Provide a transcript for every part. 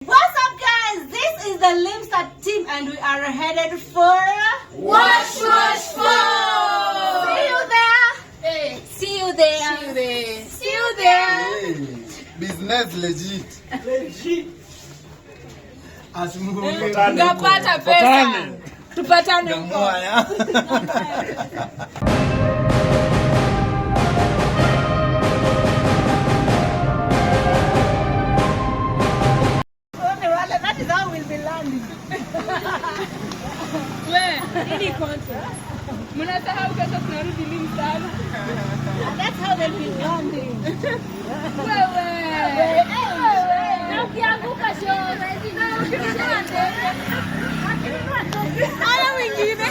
What's up, guys? This is the Limsa team, and we are headed for Wash Fall. See you there. Hey. See you there. See you there. See you there. Hey, business legit. Legit. Ngapata pesa. Tupatane huko. That is how we'll be landing. Where? Any content. Mnasahau kesho tunarudi Limsa. That's how they'll be landing. Wewe. Na ukianguka show, na ukisha ndege. Haya wengine.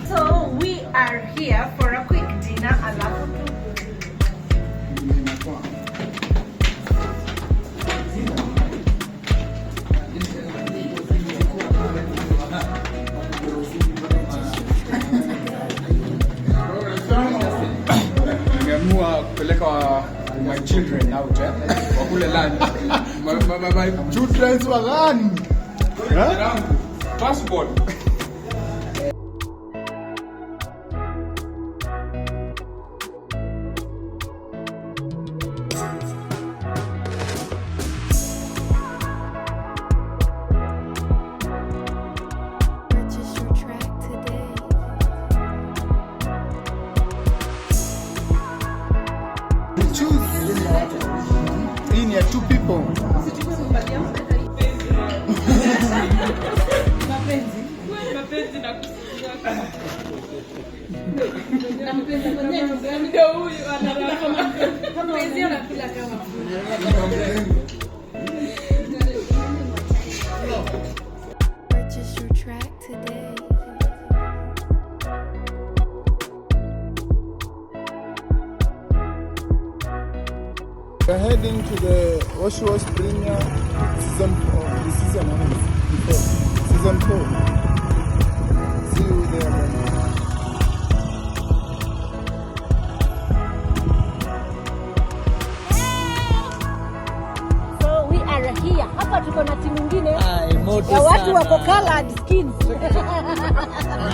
So we are here for a quick dinner alafu Nimeamua kupeleka my children out wakule lunch. My children wagani? Passport. Purchase your track today. Choose. In here, 2 people. Mapenzi na kusikia. Na mpenzi mwenyewe ndio huyu anaraka mapenzi anakula kama Purchase your track today. We're heading to the Wash Premier season 4. Season 4. See you there, man. So we are here. Hapa tuko na timu nyingine ya watu wako colored skins.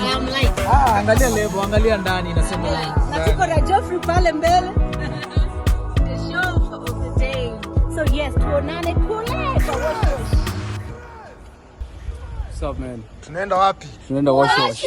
I'm like. Angalia lebo, angalia ndani inasema Na tuko na Geoffrey pale mbele. The show of the day. So yes, tuonane kule kwa wash. What's up, man? Tunaenda wapi? Tunaenda wash.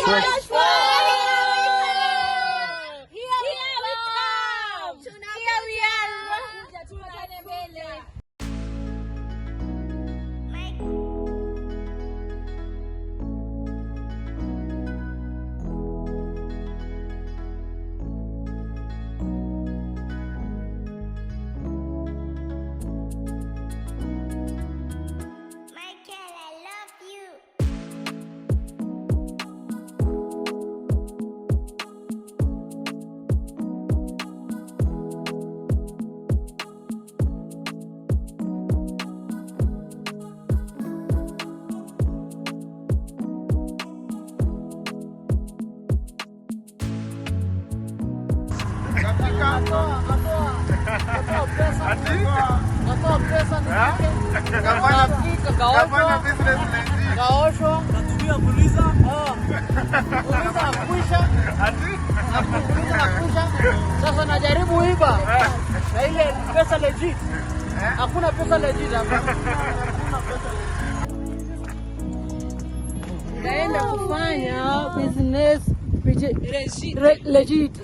Michael, I love you. Kafanya business legit. Kaosho, natumia kuliza. Kuliza kuisha. Kuliza kuisha. Sasa najaribu iba. Na ile pesa legit. Hakuna pesa legit hapa. Naenda kufanya business legit.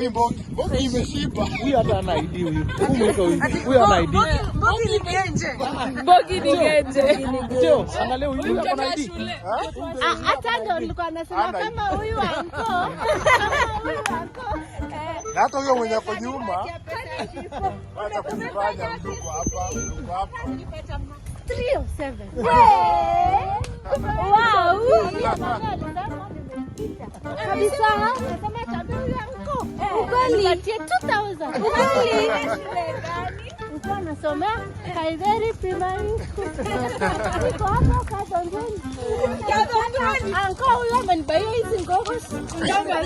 Hii Mbogi imeshiba. Huyu hata ana ID huyu. Huyu ana ID. Mbogi ni genje. Mbogi ni genje. Tio, angalia huyu hapa ana ID. Hata ndio nilikuwa nasema kama huyu anko. Na hata huyo mwenye kwa nyuma hata kufanya mduko hapa. 307. Wow. Kabisa. Nasema tabia huyu anko. Ukweli. Patie 2000. Ukweli. Uko nasomea Kaideri Primary School. Niko hapo Kadondoni. Anko huyu amenibaia hizi ngogo. Sioni hapa.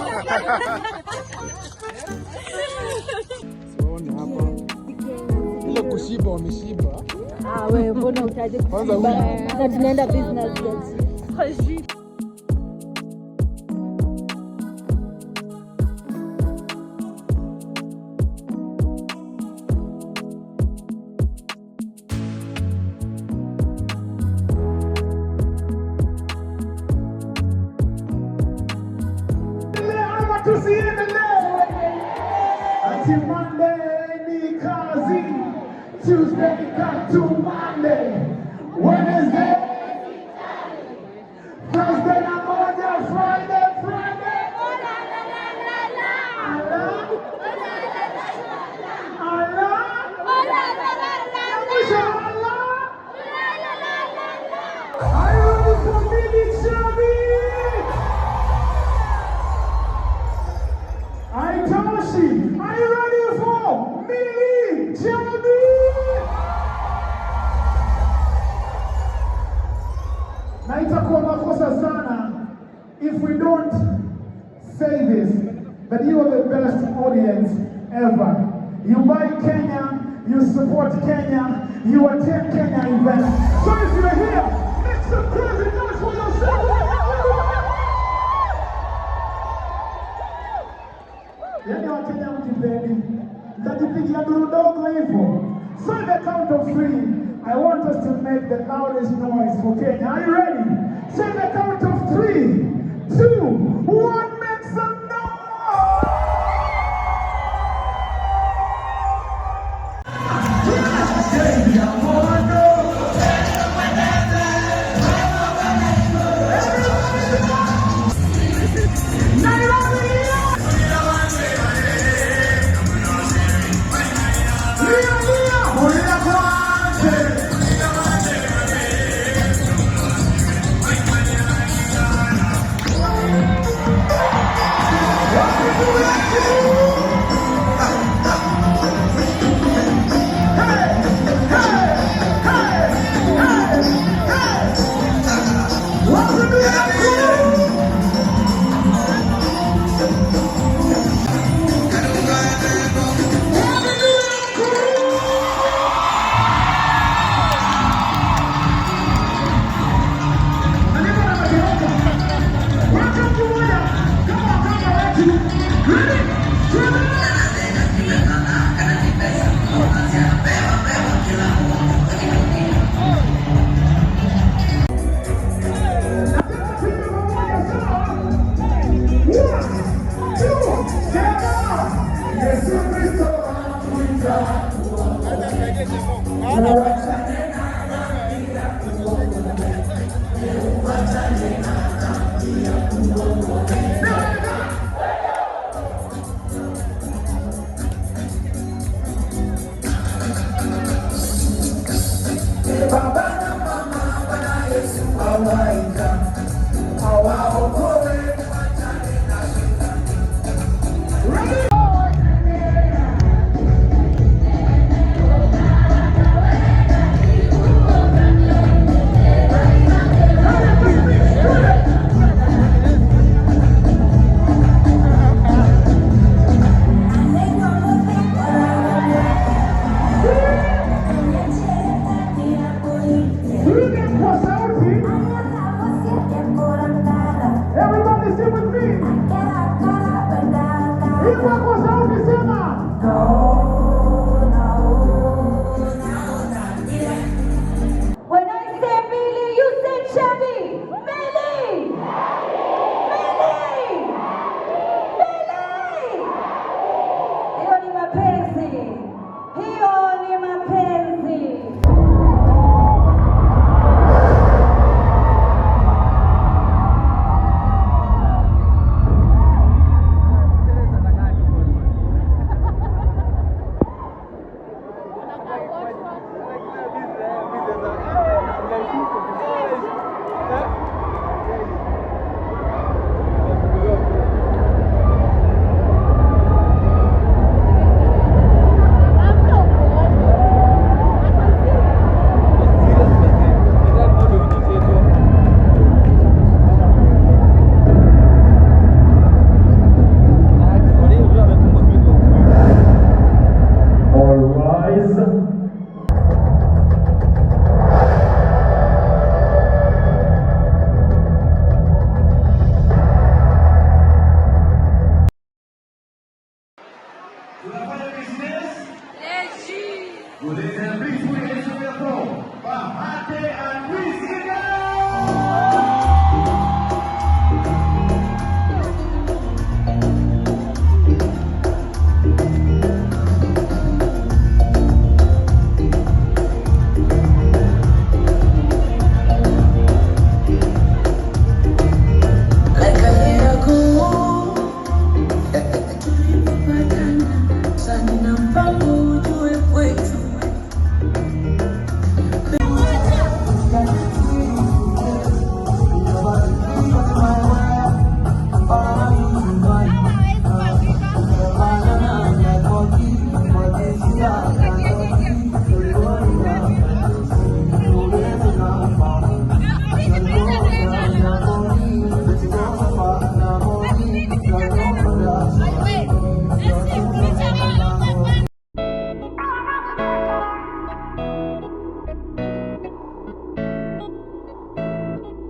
Ile kushiba wameshiba. Ah, wewe mbona utaje Kwanza kushiba? huyu. Na tunaenda business dates. Ati Monday ni kazi, Tuesday got to Monday, Wednesday, Thursday na moja, Friday, Are you ready for Millie Chubby? Aitoshi, are you ready for Millie Chubby? Na itakuwa makosa sana if we don't say this, that you are the best audience ever. You buy Kenya, you support Kenya, you attend Kenya events. So if you're here, make some crazy noise for yourself. Yani Wakenya mjipeni, mtajipigia duru dogo hivyo. So in the count of 3, I want us to make the loudest noise for Kenya. Are you ready? So in the count of 3, 2, 1, make some noise! please put your hands together for Bahati and Rizika.